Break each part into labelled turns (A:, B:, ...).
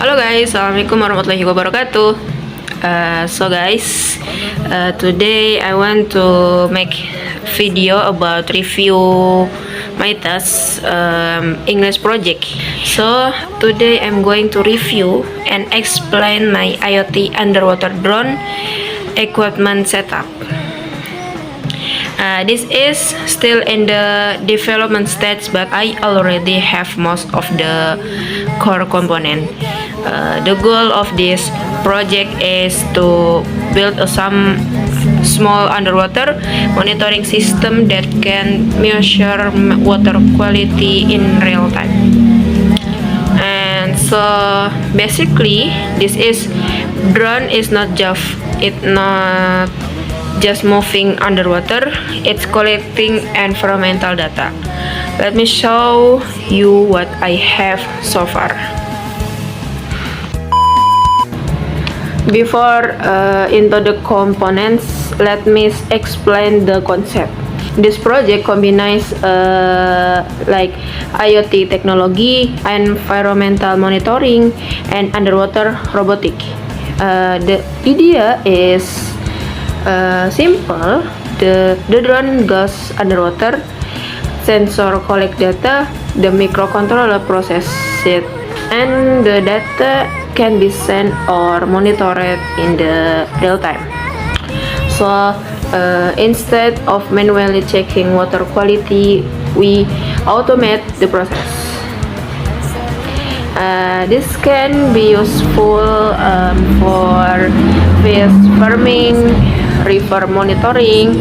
A: Halo guys, assalamualaikum warahmatullahi wabarakatuh. So guys, today I want to make video about review my task English project. So today I'm going to review and explain my IoT underwater drone equipment setup. This is still in the development stage, but I already have most of the core component. The goal of this project is to build some small underwater monitoring system that can measure water quality in real time. And so basically, this is drone is not just moving underwater, it's collecting environmental data. Let me show you what I have so far. Before into the components, let me explain the concept. This project combines like IoT technology, environmental monitoring, and underwater robotic. The idea is simple. The drone goes underwater, sensor collect data, the microcontroller process it, and the data can be sent or monitored in the real time. So instead of manually checking water quality, we automate the process. This can be useful for fish farming, river monitoring,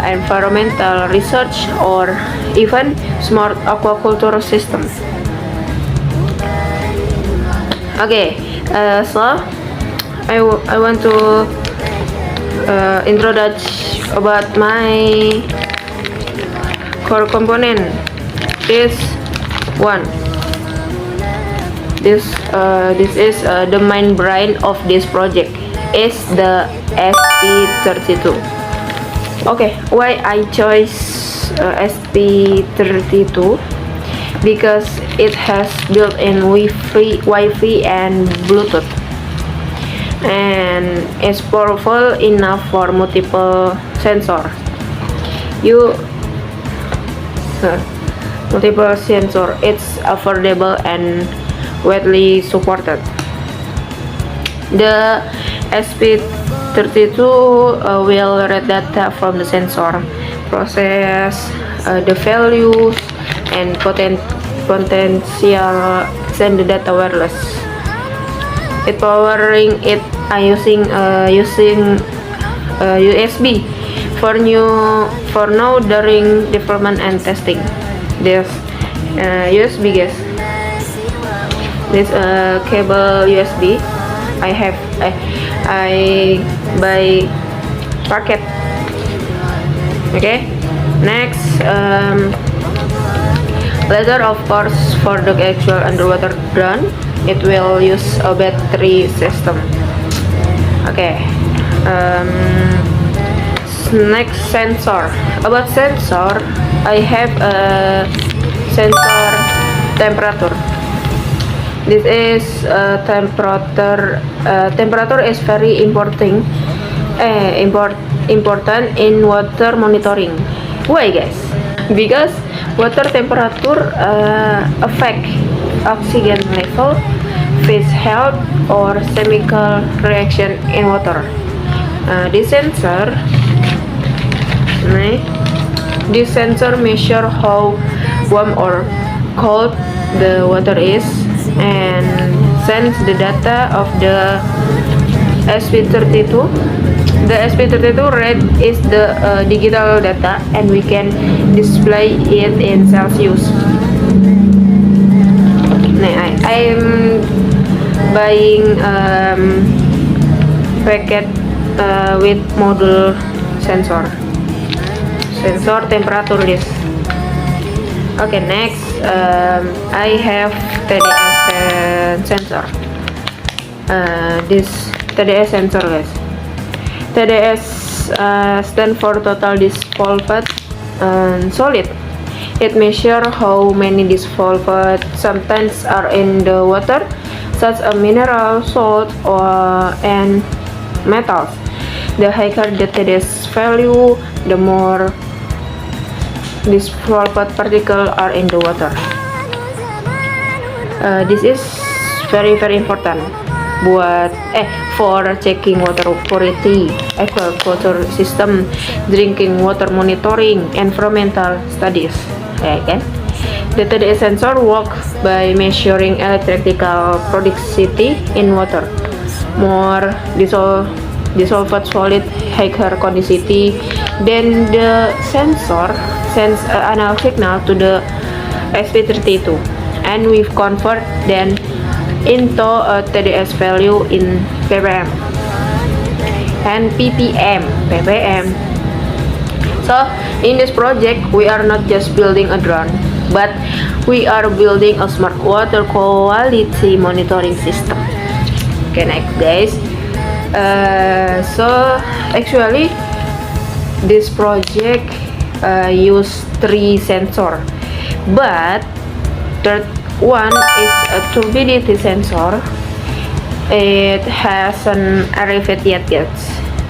A: environmental research, or even smart aquaculture systems. Okay, so I want to introduce about my core component. This one. This is the main brain of this project. Is the SP32. Okay, why I chose SP32? Because it has built-in Wi-Fi and Bluetooth, and is powerful enough for multiple sensor. Multiple sensor. It's affordable and widely supported. The SP32 will read data from the sensor, process the values, and potential send the data wireless. It powering it using USB for now during development and testing. This USB, guys. This cable USB I buy packet. Okay, next later, of course, for the actual underwater drone, it will use a battery system. Okay, next sensor. About sensor, I have a sensor temperature. This is temperature. Temperature is very important in water monitoring. Why, guys? Because water temperature affect oxygen level, fish health, or chemical reaction in water. This sensor measure how warm or cold the water is and sends the data of the SP32. The SP32 read is the digital data, and we can display it in Celsius. I'm buying packet with module sensor temperature list. Okay, next I have TDS sensor. This TDS sensor, guys. TDS stand for total dissolved solid. It measures how many dissolved substances are in the water such as mineral, salt, and metals. The higher the TDS value, the more dissolved particles are in the water. This is very important for checking water purity, aquaculture system, drinking water monitoring, environmental studies. Kan? The TDS sensor works by measuring electrical productivity in water. More dissolved solid, higher condensity, then the sensor sends an analog signal to the SP32, and we convert then into a TDS value in ppm and ppm. So in this project, we are not just building a drone, but we are building a smart water quality monitoring system. Okay, next guys. So actually this project use 3 sensor, but third one is a turbidity sensor. It hasn't arrived yet.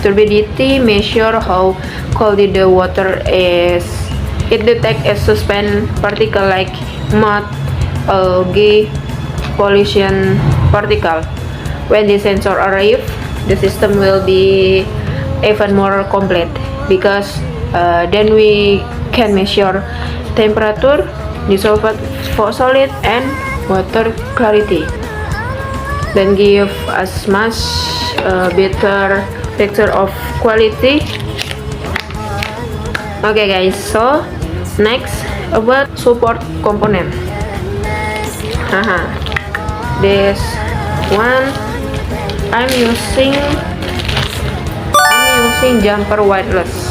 A: Turbidity measure how cold the water is. It detects a suspended particle like mud, algae, pollution particle. When the sensor arrive, the system will be even more complete, because then we can measure temperature, dissolved solid, and water clarity, then give us much better picture of quality. Okay guys, so next about support component. This one I'm using jumper wireless.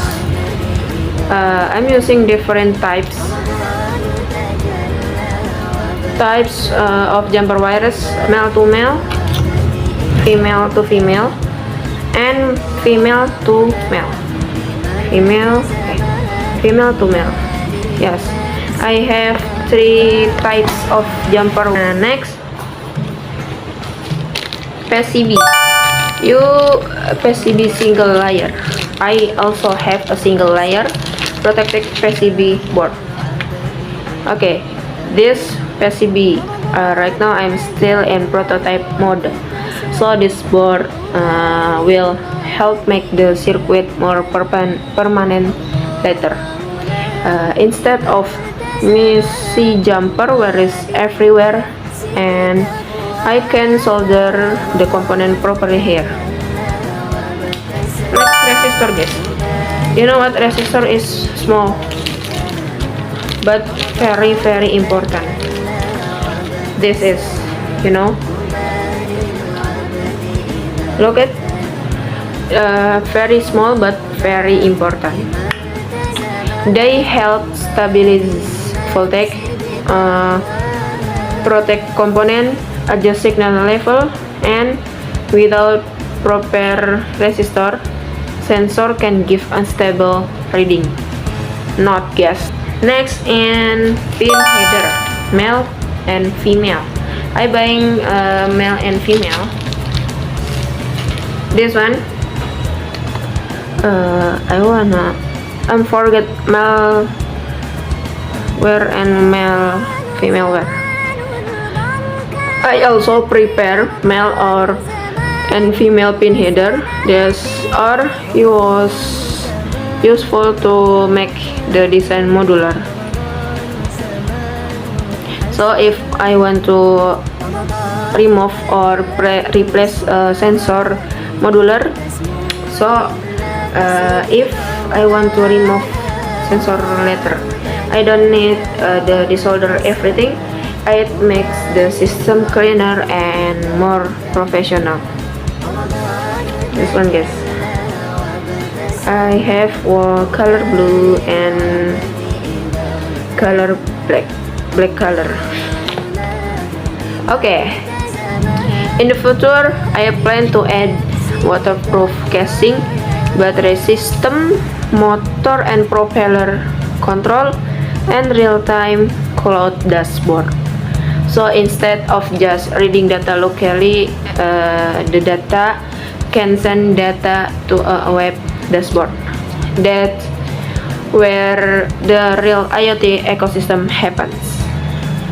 A: I'm using different types of jumper wireless: male to male, female to female, and female to male. Female to male. Yes, I have 3 types of jumper. Next, PCB. PCB single layer. I also have a single layer protected PCB board. Okay, this PCB right now I'm still in prototype mode, so this board will help make the circuit more permanent later. Instead of messy jumper wires everywhere, and I can solder the component properly here. Next, resistor guys. You know what, resistor is small but very important. This is, look at very small but very important. They help stabilize voltage, protect component, adjust signal level, and without proper resistor, sensor can give unstable reading, not gas. Next, in pin header, male and female. I buying male and female. This one, I forget male wear and female wear. I also prepare male and female pin header. These are useful to make the design modular. So if I want to remove or replace a sensor modular, so if I want to remove sensor later, I don't need the desolder everything. It makes the system cleaner and more professional. This one guys, I have color blue and color black color. Okay, in the future I plan to add waterproof casing, battery system, motor and propeller control, and real-time cloud dashboard. So instead of just reading data locally, the data can send data to a web dashboard. That's where the real IoT ecosystem happens.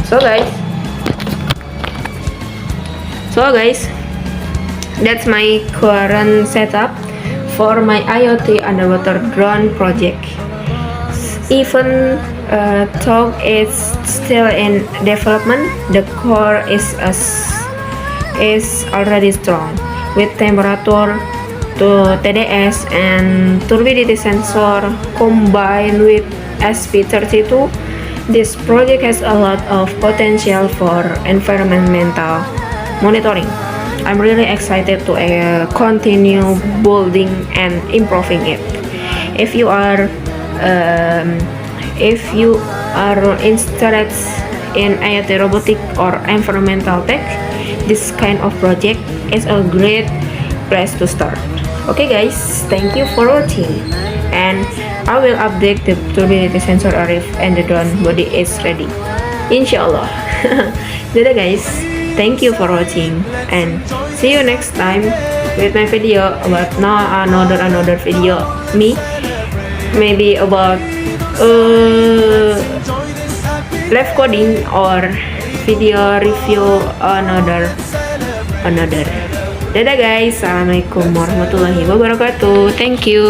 A: So guys, that's my current setup for my IoT underwater drone project. Even though it's still in development, the core is already strong. With temperature to TDS and turbidity sensor combined with SP32, this project has a lot of potential for environmental monitoring. I'm really excited to continue building and improving it. If you are interested in IoT robotic or environmental tech, this kind of project is a great place to start. Okay guys, thank you for watching, and I will update the turbidity sensor if and the drone body is ready, inshallah. Dadah guys, thank you for watching, and see you next time with my video about another video maybe about live coding or video review another. Dadah guys, assalamualaikum warahmatullahi wabarakatuh. Thank you.